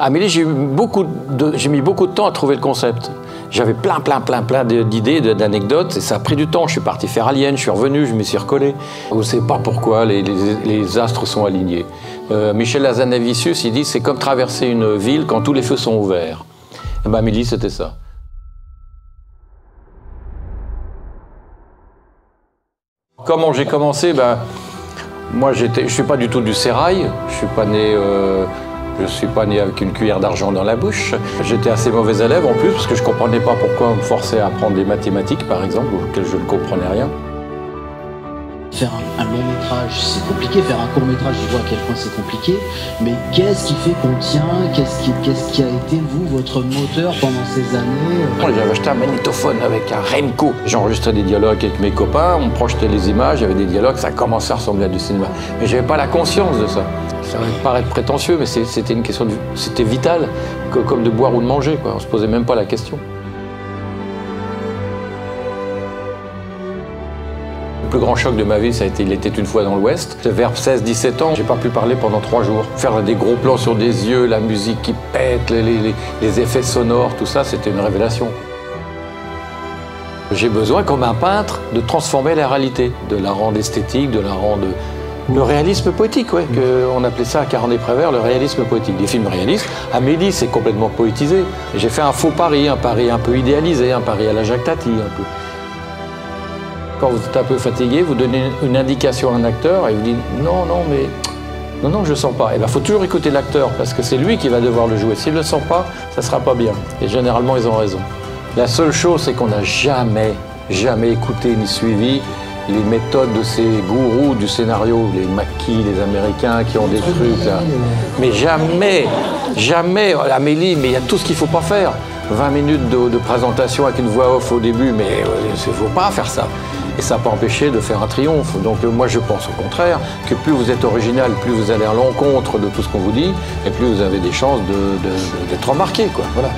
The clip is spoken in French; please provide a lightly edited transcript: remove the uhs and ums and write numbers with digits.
Amélie, j'ai mis beaucoup de temps à trouver le concept. J'avais plein d'idées, d'anecdotes, et ça a pris du temps. Je suis parti faire Alien, je suis revenu, je me suis recollé. Vous ne savez pas pourquoi les astres sont alignés. Michel Hazanavicius, il dit c'est comme traverser une ville quand tous les feux sont ouverts. Et ben Amélie, c'était ça. Comment j'ai commencé? Moi, je ne suis pas du tout du sérail. Je ne suis pas né avec une cuillère d'argent dans la bouche. J'étais assez mauvais élève en plus, parce que je ne comprenais pas pourquoi on me forçait à apprendre des mathématiques, par exemple, auxquelles je ne comprenais rien. Faire un long métrage, c'est compliqué. Faire un court métrage, je vois à quel point c'est compliqué. Mais qu'est-ce qui fait qu'on tient? Qu'est-ce qui a été, vous, votre moteur pendant ces années? J'avais acheté un magnétophone avec un Remco. J'enregistrais des dialogues avec mes copains, on projetait les images, il y avait des dialogues, ça commençait à ressembler à du cinéma. Mais je n'avais pas la conscience de ça. Ça va paraître prétentieux, mais c'était une question, c'était vital, comme de boire ou de manger, quoi. On ne se posait même pas la question. Le plus grand choc de ma vie, ça a été Il était une fois dans l'Ouest. Vers 16-17 ans, j'ai pas pu parler pendant 3 jours. Faire des gros plans sur des yeux, la musique qui pète, les effets sonores, tout ça, c'était une révélation. J'ai besoin, comme un peintre, de transformer la réalité, de la rendre esthétique, de la rendre... Le réalisme poétique, ouais, on appelait ça à Carenay-Prévert, le réalisme poétique. Des films réalistes. Amélie, c'est complètement poétisé. J'ai fait un faux pari, un pari un peu idéalisé, un pari à la Jacques Tati, un peu. Quand vous êtes un peu fatigué, vous donnez une indication à un acteur et il vous dit non, je ne sens pas. Et bien, il faut toujours écouter l'acteur parce que c'est lui qui va devoir le jouer. S'il ne le sent pas, ça ne sera pas bien. Et généralement, ils ont raison. La seule chose, c'est qu'on n'a jamais écouté ni suivi les méthodes de ces gourous du scénario, les maquis, les Américains qui ont des trucs là. Mais jamais, Amélie, mais il y a tout ce qu'il ne faut pas faire. 20 minutes de présentation avec une voix off au début, mais il ne faut pas faire ça. Et ça n'a pas empêché de faire un triomphe. Donc moi je pense au contraire que plus vous êtes original, plus vous allez à l'encontre de tout ce qu'on vous dit, et plus vous avez des chances d'être remarqué, quoi. Voilà.